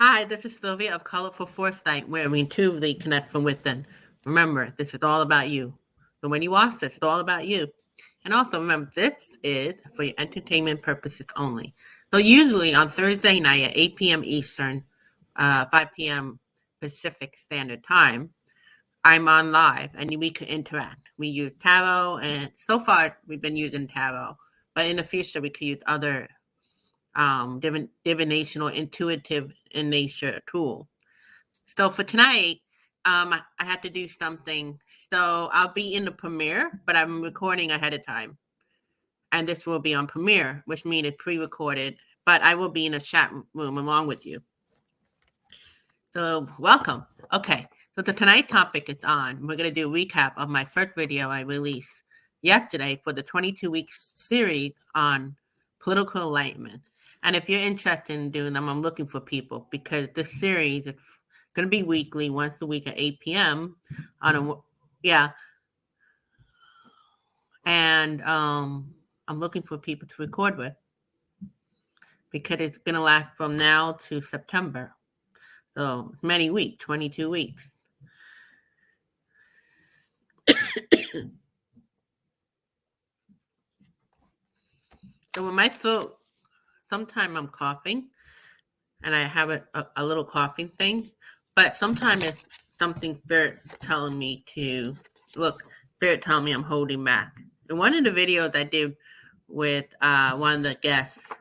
Hi, this is Sylvia of Colorful Foresight, where we intuitively connect from within. Remember, this is all about you. So when you watch this, it's all about you. And also remember, this is for your entertainment purposes only. So usually on Thursday night at 8 p.m. Eastern, 5 p.m. Pacific Standard Time, I'm on live and we can interact. We use tarot, and so far we've been using tarot, but in the future we could use other divinational, intuitive in nature tool. So for tonight, I had to do something. So I'll be in the premiere, but I'm recording ahead of time. And this will be on premiere, which means it's pre-recorded, but I will be in a chat room along with you. So welcome. Okay, so the tonight topic is on. We're going to do a recap of my first video I released yesterday for the 22-week series on political enlightenment. And if you're interested in doing them, I'm looking for people because this series is going to be weekly, once a week at 8 p.m. And I'm looking for people to record with because it's going to last from now to September. So many weeks, 22 weeks. So with my throat, sometimes I'm coughing and I have a little coughing thing, but sometimes it's something spirit telling me to look, spirit telling me I'm holding back. In one of the videos I did with one of the guests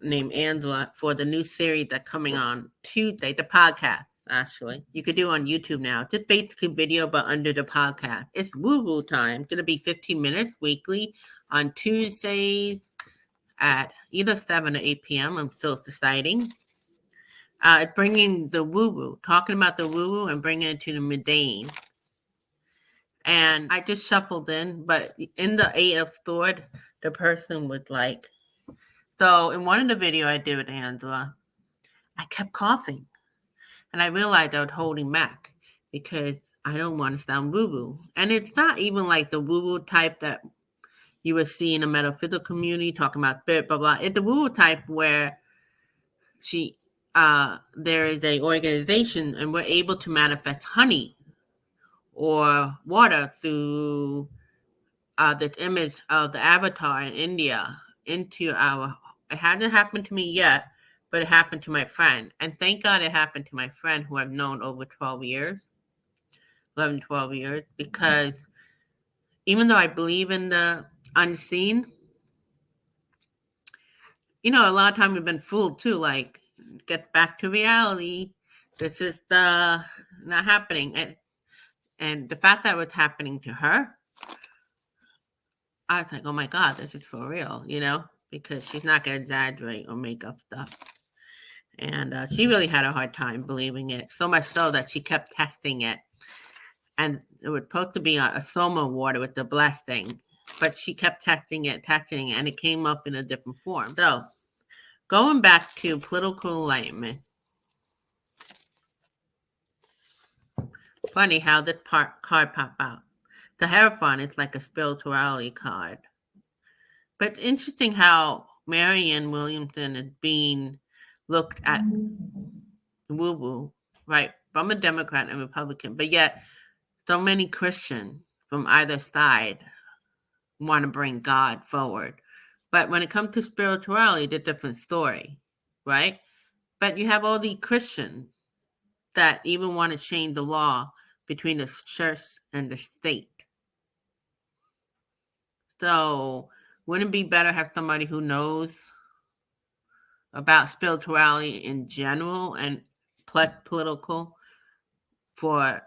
named Angela for the new series that's coming on Tuesday, the podcast, actually. You could do on YouTube now. Just basically video, but under the podcast. It's woo-woo time. It's going to be 15 minutes weekly on Tuesdays at either 7 or 8 p.m. I'm still deciding. Bringing the woo-woo, talking about the woo-woo and bringing it to the mundane. And I just shuffled in, but in the 8 of Sword, the person was like, so in one of the video I did with Angela, I kept coughing. And I realized I was holding back because I don't want to sound woo-woo. And it's not even like the woo-woo type that you would see in the metaphysical community talking about spirit, blah, blah. It's the woo-woo type where there is an organization and we're able to manifest honey or water through the image of the avatar in India into our. It hasn't happened to me yet, but it happened to my friend. And thank God it happened to my friend who I've known over 12 years, because even though I believe in the unseen, a lot of times we've been fooled too, like, get back to reality. This is not happening. And the fact that it was happening to her, I was like, oh my God, this is for real, because she's not going to exaggerate or make up stuff. And she really had a hard time believing it, so much so that she kept testing it. And it was supposed to be a soma water with the blessing, but she kept testing it, and it came up in a different form. So going back to political enlightenment, funny how this card popped out. The Hierophant is like a spirituality card. But interesting how Marianne Williamson is being looked at woo-woo, right, from a Democrat and Republican, but yet so many Christians from either side want to bring God forward. But when it comes to spirituality, it's a different story, right? But you have all these Christians that even want to change the law between the church and the state. So wouldn't it be better to have somebody who knows about spirituality in general and political for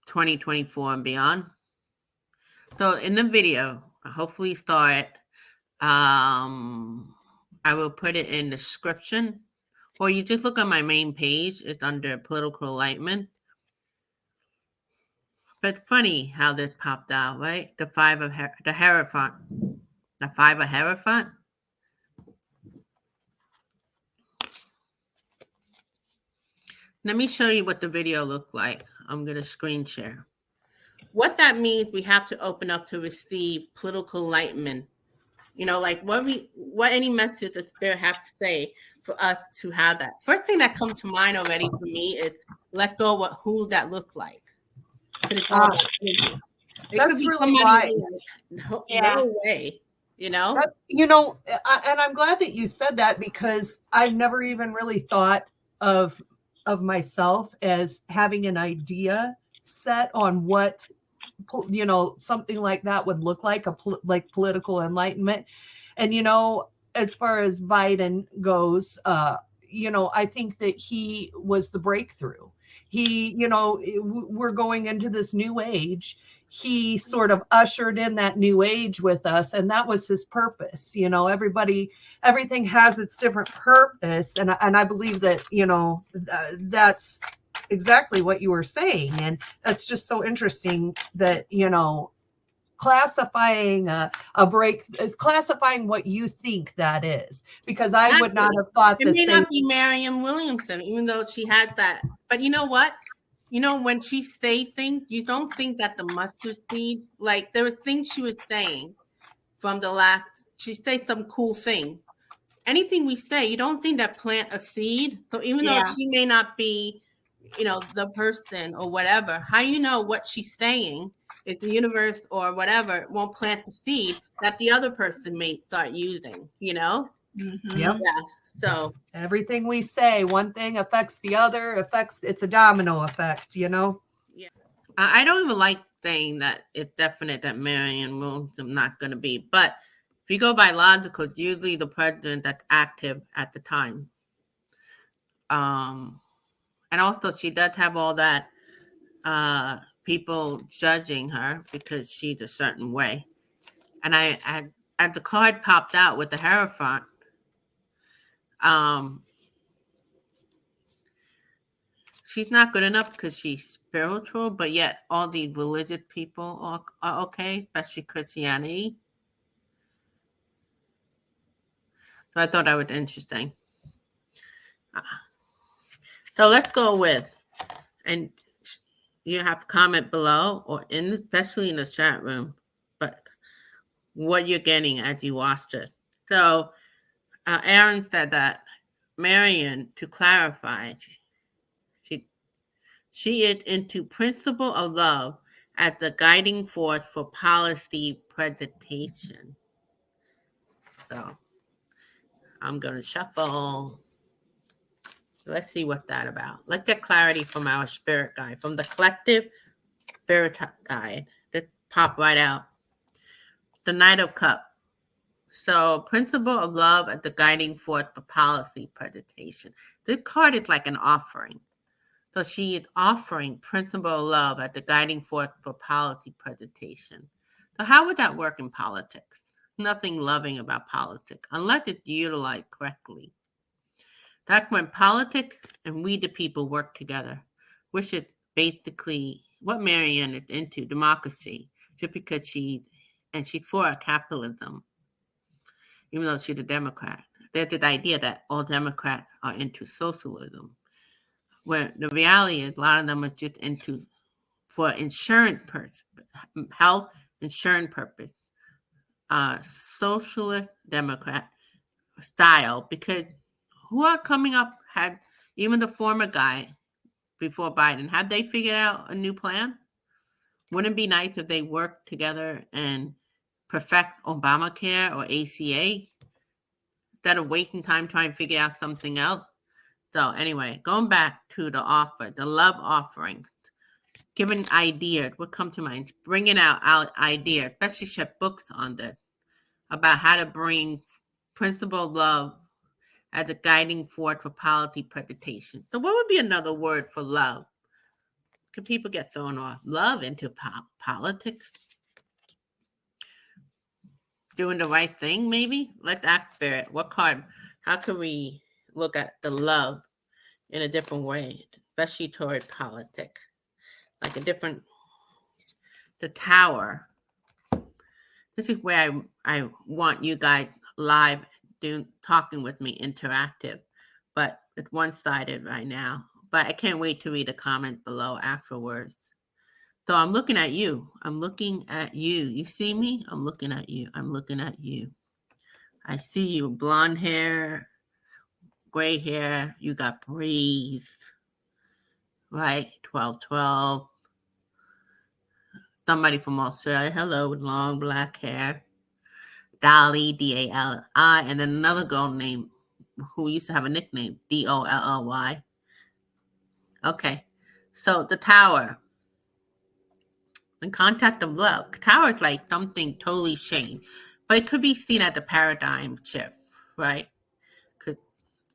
2024 and beyond? So in the video, hopefully start, I will put it in the description, or you just look on my main page. It's under political enlightenment. But funny how this popped out, right? The Hierophant. The 5 of Hierophant. Let me show you what the video looked like. I'm going to screen share. What that means, we have to open up to receive political enlightenment. Like what any message the spirit have to say for us to have that. First thing that comes to mind already for me is let go of who that looks like. Because it's all about energy. It could That's be really somebody wise. like, no way, you know? That, and I'm glad that you said that, because I've never even really thought of myself as having an idea set on what something like that would look like, like political enlightenment. And as far as Biden goes, I think that he was the breakthrough. We're going into this new age. He sort of ushered in that new age with us, and that was his purpose. Everything has its different purpose, and I believe that that's exactly what you were saying. And that's just so interesting that classifying a break is classifying what you think that is, because I would not have thought it the may same. not be Marianne Williamson, even though she had that. But you know what? When she say things, you don't think that the mustard seed, like there were things she was saying from the last, she said some cool thing. Anything we say, you don't think that plant a seed. So even though she may not be, the person or whatever, how you know what she's saying is the universe or whatever won't plant the seed that the other person may start using, Yep. Yeah. So everything we say, one thing affects the other, it's a domino effect, Yeah. I don't even like saying that it's definite that Marianne Williamson not going to be, but if you go by logical, it's usually the president that's active at the time. And also she does have all that people judging her because she's a certain way. And as the card popped out with the Hierophant, she's not good enough because she's spiritual, but yet all the religious people are okay, especially Christianity. So I thought that was interesting. So let's go with, and you have to comment below or especially in the chat room, but what you're getting as you watched it. So Aaron said that Marian, to clarify, she is into principle of love as the guiding force for policy presentation. So I'm going to shuffle. Let's see what that's about. Let's get clarity from our spirit guide, from the collective spirit guide that pop right out. The Knight of Cups. So, principle of love as the guiding force for policy presentation. This card is like an offering. So she is offering principle of love as the guiding force for policy presentation. So how would that work in politics? Nothing loving about politics unless it's utilized correctly. That's when politics and we the people work together, which is basically what Marianne is into, democracy, just because she's for capitalism, even though she's a Democrat. There's this idea that all Democrats are into socialism, where the reality is a lot of them are just into for insurance purpose, health insurance purpose, socialist Democrat style, because who are coming up had even the former guy before Biden, have they figured out a new plan? Wouldn't it be nice if they worked together and perfect Obamacare or ACA instead of wasting time trying to figure out something else? So anyway, going back to the offer, the love offering, giving ideas, what come to mind? Bringing out ideas, especially she have books on this, about how to bring principle of love as a guiding force for policy presentation. So what would be another word for love? Could people get thrown off love into politics? Doing the right thing, maybe? Let's ask Spirit. What card? How can we look at the love in a different way, especially toward politics? Like the Tower. This is where I want you guys live talking with me, interactive, but it's one-sided right now. But I can't wait to read a comment below afterwards. So I'm looking at you. I'm looking at you. You see me? I'm looking at you. I'm looking at you. I see you. Blonde hair, gray hair, you got breeze, right? 1212. Somebody from Australia, hello, with long black hair. Dolly, D-A-L-I, and then another girl named, who used to have a nickname, D-O-L-L-Y. Okay, so the tower, in contact of love, tower is like something totally changed, but it could be seen as a paradigm shift, right? Could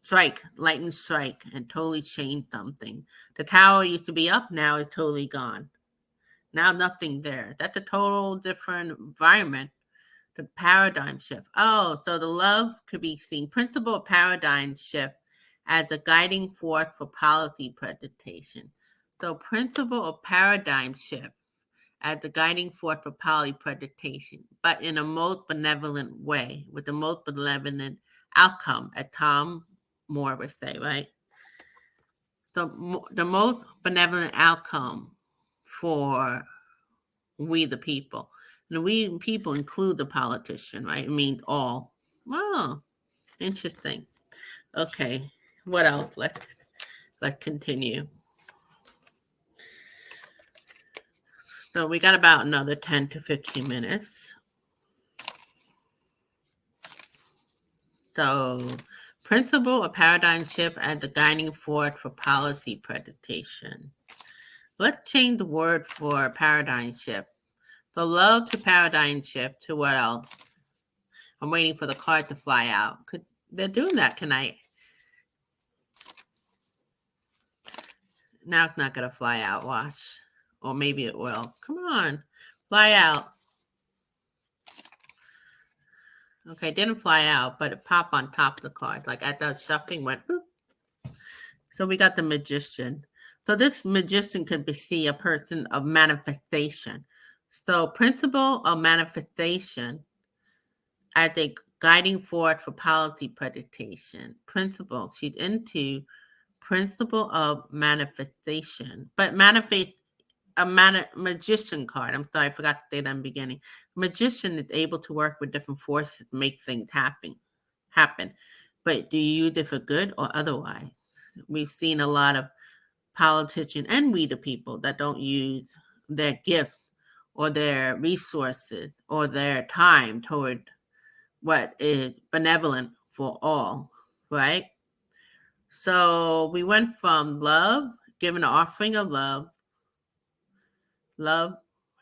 strike, lightning strike, and totally change something. The tower used to be up, now is totally gone. Now nothing there. That's a total different environment. The paradigm shift. Oh, so the love could be seen. Principle of paradigm shift as a guiding force for policy presentation. So principle of paradigm shift as a guiding force for policy presentation, but in a most benevolent way, with the most benevolent outcome, as Tom Moore would say, right? So the most benevolent outcome for we the people. And we people include the politician, right? It means all. Oh, interesting. Okay, what else? Let's continue. So we got about another 10 to 15 minutes. So principle of paradigm shift as the guiding force for policy presentation. Let's change the word for paradigm shift. So love to paradigm shift to what else? I'm waiting for the card to fly out. They're doing that tonight. Now it's not going to fly out, watch. Or maybe it will. Come on, fly out. Okay, it didn't fly out, but it popped on top of the card. Like at that shuffling went, boop. So we got the magician. So this magician could be a person of manifestation. So principle of manifestation as a guiding force for policy presentation. Principle, she's into principle of manifestation. But magician card. I'm sorry, I forgot to say that in the beginning. Magician is able to work with different forces to make things happen. But do you use it for good or otherwise? We've seen a lot of politicians and we the people that don't use their gifts or their resources or their time toward what is benevolent for all, right? So we went from love, giving an offering of love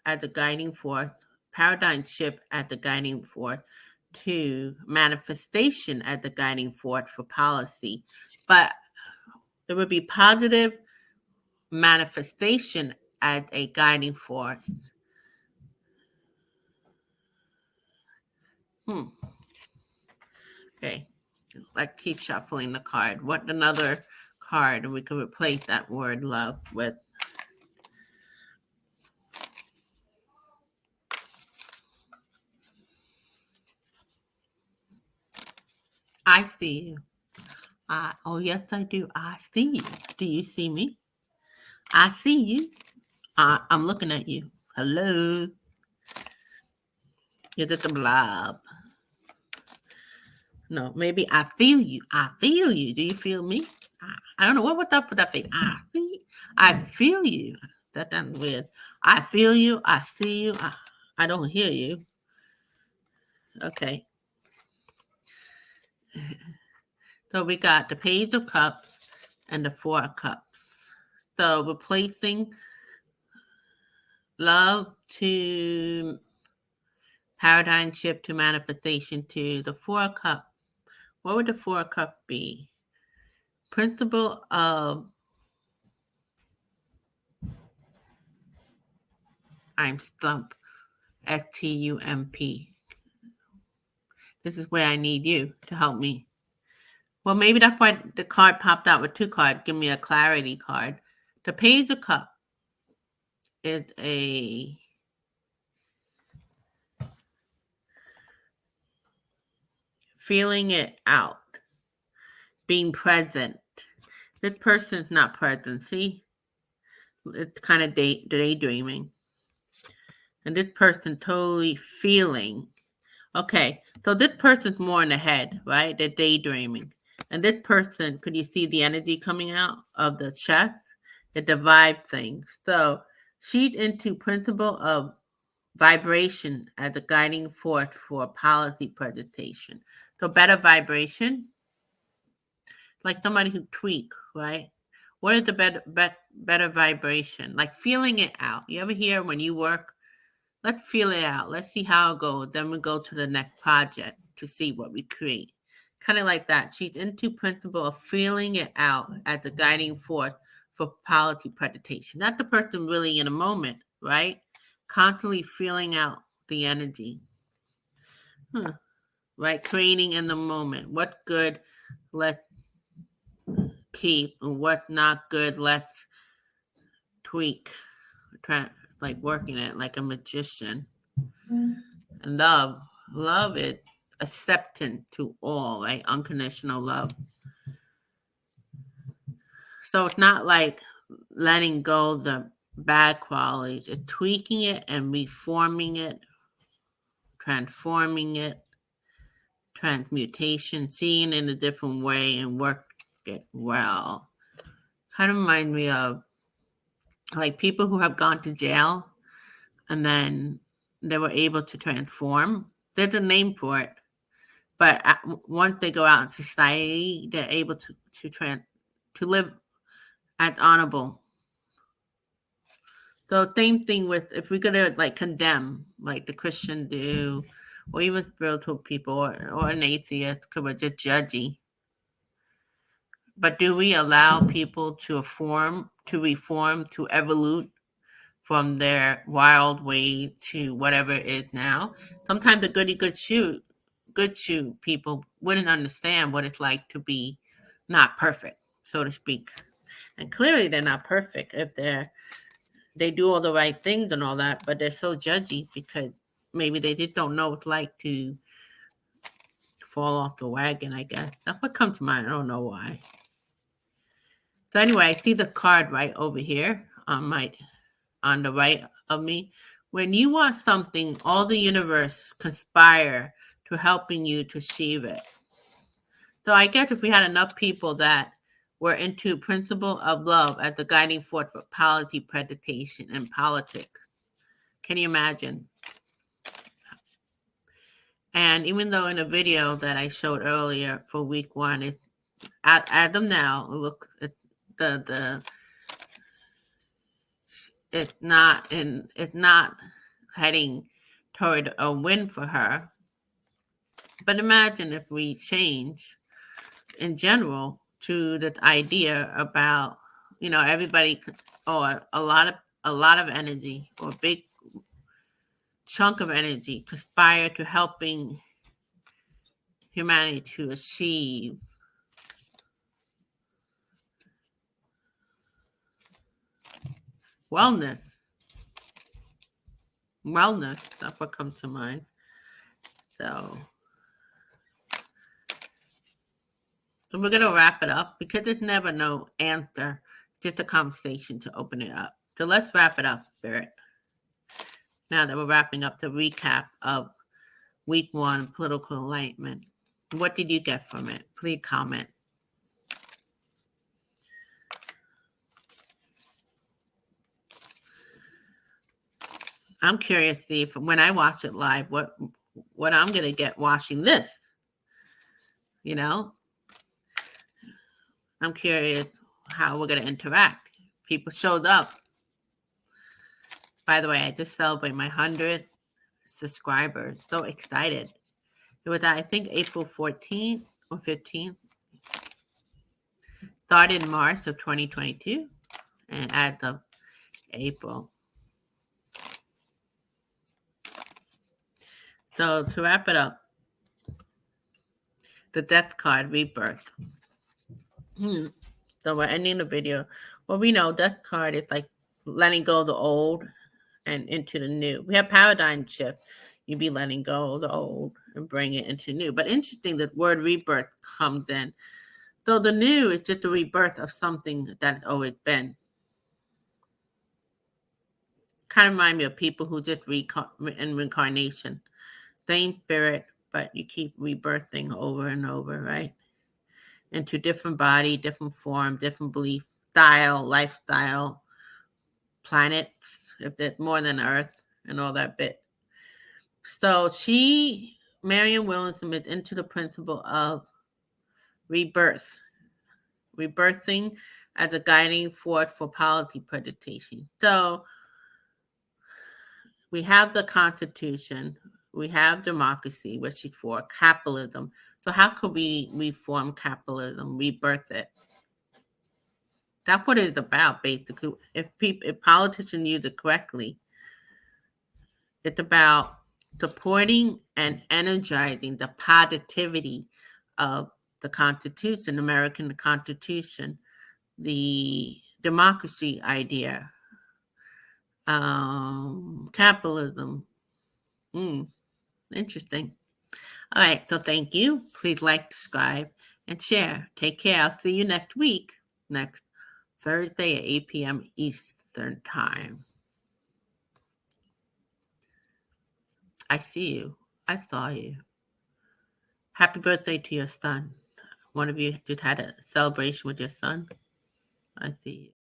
as the guiding force, paradigm shift as the guiding force, to manifestation as the guiding force for policy. But it would be positive manifestation as a guiding force. Okay, let's keep shuffling the card. What another card we could replace that word love with? I see you. Oh, yes, I do. I see you. Do you see me? I see you. I'm looking at you. Hello. You're just a blob. No, maybe I feel you. I feel you. Do you feel me? I don't know. What's up with that face? I feel you. That sounds weird. I feel you. I see you. I don't hear you. Okay. So we got the Page of Cups and the Four of Cups. So replacing love to paradigm shift to manifestation to the Four of Cups. What would the Four of Cups be? Principle of I'm stumped. STUMP. This is where I need you to help me. Well, maybe that's why the card popped out with two cards. Give me a clarity card. The Page of Cups is a feeling it out, being present. This person's not present. See? It's kind of daydreaming. And this person totally feeling. Okay, so this person's more in the head, right? They're daydreaming. And this person, could you see the energy coming out of the chest? It the vibe thing. So she's into principle of vibration as a guiding force for policy presentation. So better vibration, like somebody who tweak, right? What is the better vibration? Like feeling it out. You ever hear when you work, let's feel it out. Let's see how it goes. Then we go to the next project to see what we create. Kind of like that. She's into principle of feeling it out as a guiding force for policy presentation. Not the person really in a moment, right? Constantly feeling out the energy. Right? Creating in the moment. What good, let's keep, and what not good, let's tweak. Like working it like a magician. And love is acceptance to all, right? Unconditional love. So it's not like letting go the bad qualities. It's tweaking it and reforming it, transforming it, transmutation, seeing it in a different way and work it well. Kind of remind me of like people who have gone to jail and then they were able to transform. There's a name for it. But once they go out in society, they're able to live as honorable. So same thing with if we're gonna like condemn, like the Christian do, or even spiritual people, or an atheist, because we're just judgy. But do we allow people to reform, to evolve from their wild ways to whatever it is now? Sometimes the good shoe people wouldn't understand what it's like to be not perfect, so to speak. And clearly they're not perfect if they do all the right things and all that, but they're so judgy because maybe they just don't know what it's like to fall off the wagon, I guess. That's what comes to mind. I don't know why. So anyway, I see the card right over here on the right of me. When you want something, all the universe conspire to helping you to achieve it. So I guess if we had enough people that were into principle of love as the guiding force for policy presentation and politics, can you imagine? And even though in the video that I showed earlier for week 1, it's at them now, look at it's not heading toward a win for her. But imagine if we change in general to the idea about, everybody, or a lot of energy, or a big chunk of energy conspire to helping humanity to achieve wellness. That's what comes to mind. So we're going to wrap it up because there's never no answer, just a conversation to open it up. So let's wrap it up, Spirit. Now that we're wrapping up the recap of week 1, political enlightenment. What did you get from it? Please comment. I'm curious, Steve, when I watch it live, what I'm going to get watching this. I'm curious how we're going to interact. People showed up. By the way, I just celebrated my 100 subscribers. So excited. It was, I think, April 14th or 15th. Started in March of 2022 and as of April. So to wrap it up, the death card, rebirth. So we're ending the video. Well, we know death card is like letting go of the old and into the new. We have paradigm shift. You'd be letting go of the old and bring it into new. But interesting, the word rebirth comes in. So the new is just a rebirth of something that has always been. Kind of remind me of people who just in reincarnation. Same spirit, but you keep rebirthing over and over, right? into different body, different form, different belief style, lifestyle, planet, if there's more than Earth, and all that bit. So Marianne Williamson, is into the principle of rebirth, rebirthing as a guiding force for policy presentation. So we have the Constitution, we have democracy, which is for capitalism. So how could we reform capitalism, rebirth it? That's what it's about, basically. If politicians use it correctly, it's about supporting and energizing the positivity of the Constitution, American Constitution, the democracy idea, capitalism. Interesting. All right, so thank you. Please like, subscribe, and share. Take care. I'll see you next week, next Thursday at 8 p.m. Eastern Time. I see you. I saw you. Happy birthday to your son. One of you just had a celebration with your son. I see you.